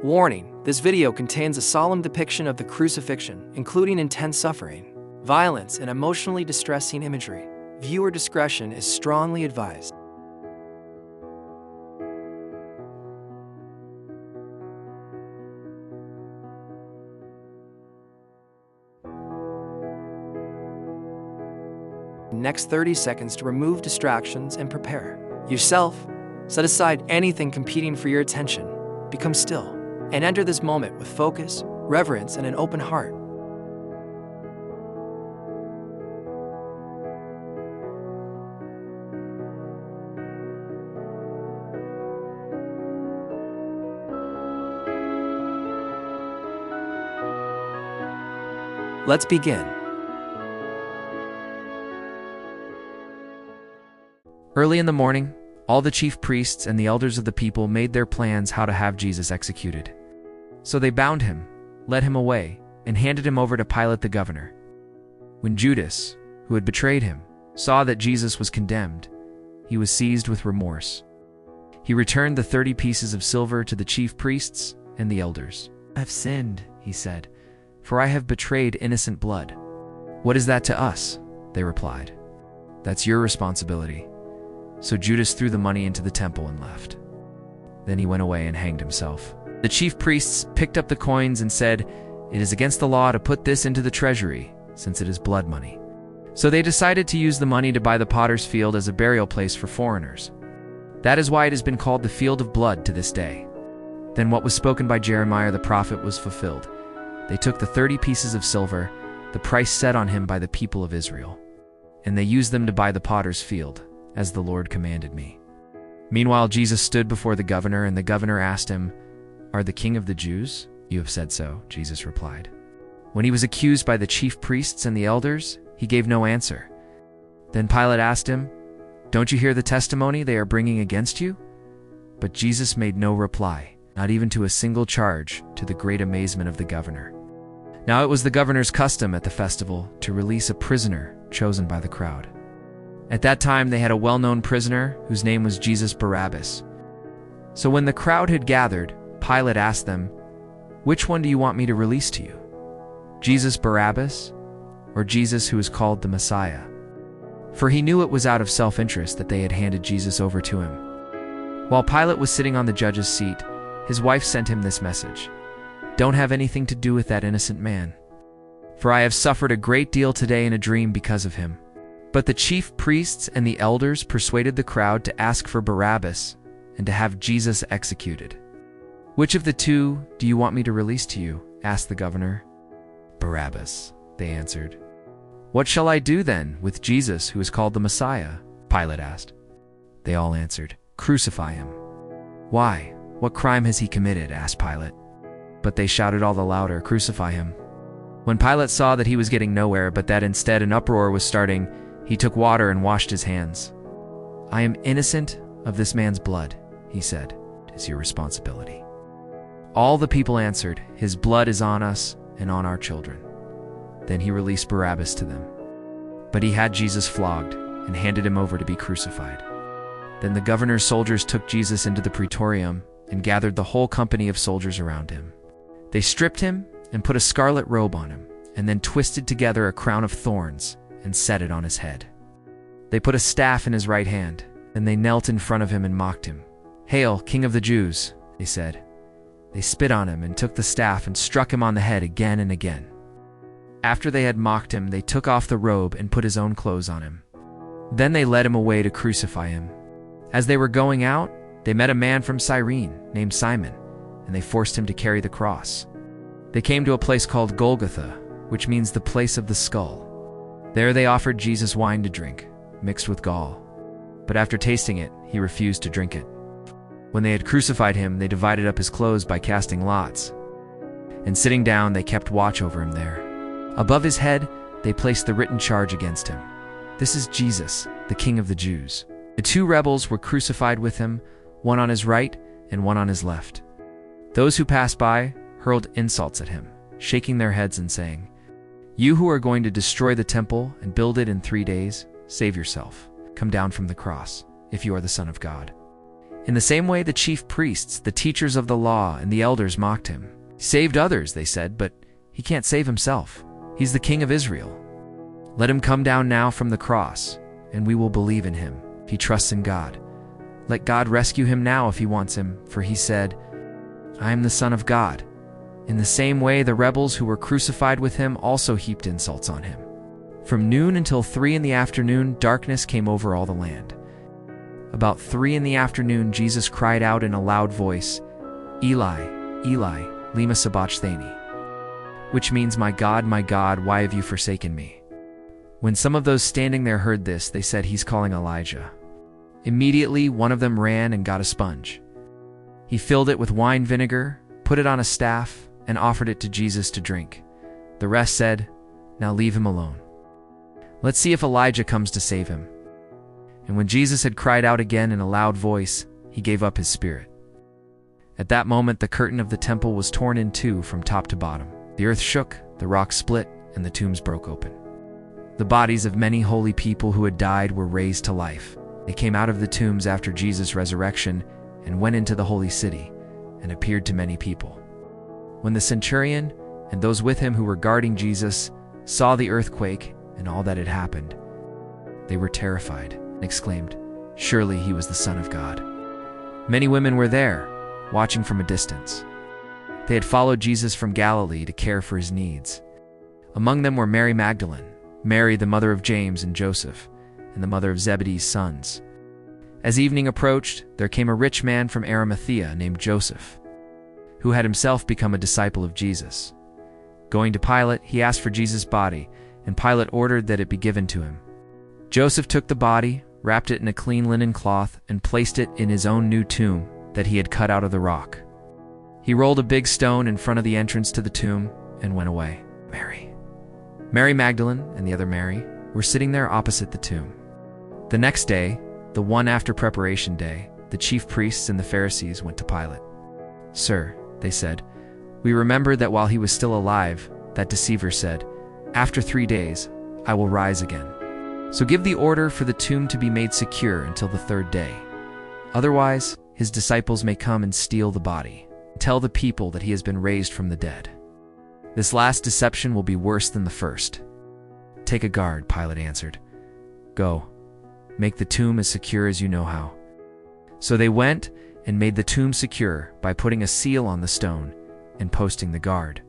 Warning: this video contains a solemn depiction of the crucifixion, including intense suffering, violence, and emotionally distressing imagery. Viewer discretion is strongly advised. Next 30 seconds to remove distractions and prepare yourself. Set aside anything competing for your attention. Become still and enter this moment with focus, reverence, and an open heart. Let's begin. Early in the morning, all the chief priests and the elders of the people made their plans how to have Jesus executed. So they bound him, led him away, and handed him over to Pilate the governor. When Judas, who had betrayed him, saw that Jesus was condemned, he was seized with remorse. He returned the 30 pieces of silver to the chief priests and the elders. "I have sinned," he said, "for I have betrayed innocent blood." "What is that to us?" they replied. "That's your responsibility." So Judas threw the money into the temple and left. Then he went away and hanged himself. The chief priests picked up the coins and said, "It is against the law to put this into the treasury, since it is blood money." So they decided to use the money to buy the potter's field as a burial place for foreigners. That is why it has been called the Field of Blood to this day. Then what was spoken by Jeremiah the prophet was fulfilled. They took the 30 pieces of silver, the price set on him by the people of Israel, and they used them to buy the potter's field, as the Lord commanded me. Meanwhile, Jesus stood before the governor, and the governor asked him, "Are the king of the Jews?" "You have said so," Jesus replied. When he was accused by the chief priests and the elders, he gave no answer. Then Pilate asked him, "Don't you hear the testimony they are bringing against you?" But Jesus made no reply, not even to a single charge, to the great amazement of the governor. Now it was the governor's custom at the festival to release a prisoner chosen by the crowd. At that time they had a well-known prisoner whose name was Jesus Barabbas. So when the crowd had gathered, Pilate asked them, "Which one do you want me to release to you? Jesus Barabbas, or Jesus who is called the Messiah?" For he knew it was out of self-interest that they had handed Jesus over to him. While Pilate was sitting on the judge's seat, his wife sent him this message: "Don't have anything to do with that innocent man, for I have suffered a great deal today in a dream because of him." But the chief priests and the elders persuaded the crowd to ask for Barabbas and to have Jesus executed. "Which of the two do you want me to release to you?" asked the governor. "Barabbas," they answered. "What shall I do then with Jesus who is called the Messiah?" Pilate asked. They all answered, "Crucify him." "Why? What crime has he committed?" asked Pilate. But they shouted all the louder, "Crucify him." When Pilate saw that he was getting nowhere, but that instead an uproar was starting, he took water and washed his hands. "I am innocent of this man's blood," he said. "It is your responsibility." All the people answered, "His blood is on us and on our children." Then he released Barabbas to them. But he had Jesus flogged and handed him over to be crucified. Then the governor's soldiers took Jesus into the praetorium and gathered the whole company of soldiers around him. They stripped him and put a scarlet robe on him, and then twisted together a crown of thorns and set it on his head. They put a staff in his right hand, and they knelt in front of him and mocked him. "Hail, King of the Jews," they said. They spit on him and took the staff and struck him on the head again and again. After they had mocked him, they took off the robe and put his own clothes on him. Then they led him away to crucify him. As they were going out, they met a man from Cyrene named Simon, and they forced him to carry the cross. They came to a place called Golgotha, which means the place of the skull. There they offered Jesus wine to drink, mixed with gall. But after tasting it, he refused to drink it. When they had crucified him, they divided up his clothes by casting lots. And sitting down, they kept watch over him there. Above his head, they placed the written charge against him: "This is Jesus, the King of the Jews." The 2 rebels were crucified with him, one on his right and one on his left. Those who passed by hurled insults at him, shaking their heads and saying, "You who are going to destroy the temple and build it in 3 days, save yourself. Come down from the cross, if you are the Son of God." In the same way, the chief priests, the teachers of the law, and the elders mocked him. He saved others, they said, but he can't save himself. He's the King of Israel. Let him come down now from the cross, and we will believe in him if he trusts in God. Let God rescue him now if he wants him, for he said, I am the Son of God. In the same way, the rebels who were crucified with him also heaped insults on him. From noon until 3 in the afternoon, darkness came over all the land. About 3 in the afternoon, Jesus cried out in a loud voice, Eli, Eli, lema sabachthani, which means, my God, why have you forsaken me? When some of those standing there heard this, they said, he's calling Elijah. Immediately, one of them ran and got a sponge. He filled it with wine vinegar, put it on a staff, and offered it to Jesus to drink. The rest said, now leave him alone. Let's see if Elijah comes to save him. And when Jesus had cried out again in a loud voice, he gave up his spirit. At that moment, the curtain of the temple was torn in two from top to bottom. The earth shook, the rocks split, and the tombs broke open. The bodies of many holy people who had died were raised to life. They came out of the tombs after Jesus' resurrection and went into the holy city and appeared to many people. When the centurion and those with him who were guarding Jesus saw the earthquake and all that had happened, they were terrified and exclaimed, surely he was the Son of God. Many women were there, watching from a distance. They had followed Jesus from Galilee to care for his needs. Among them were Mary Magdalene, Mary the mother of James and Joseph, and the mother of Zebedee's sons. As evening approached, there came a rich man from Arimathea named Joseph, who had himself become a disciple of Jesus. Going to Pilate, he asked for Jesus' body, and Pilate ordered that it be given to him. Joseph took the body, wrapped it in a clean linen cloth, and placed it in his own new tomb that he had cut out of the rock. He rolled a big stone in front of the entrance to the tomb and went away. Mary Magdalene and the other Mary were sitting there opposite the tomb. The next day, the one after preparation day, the chief priests and the Pharisees went to Pilate. Sir, they said, we remembered that while he was still alive, that deceiver said, after 3 days, I will rise again. So give the order for the tomb to be made secure until the 3rd day. Otherwise, his disciples may come and steal the body. Tell the people that he has been raised from the dead. This last deception will be worse than the first. Take a guard, Pilate answered. Go, make the tomb as secure as you know how. So they went and made the tomb secure by putting a seal on the stone and posting the guard.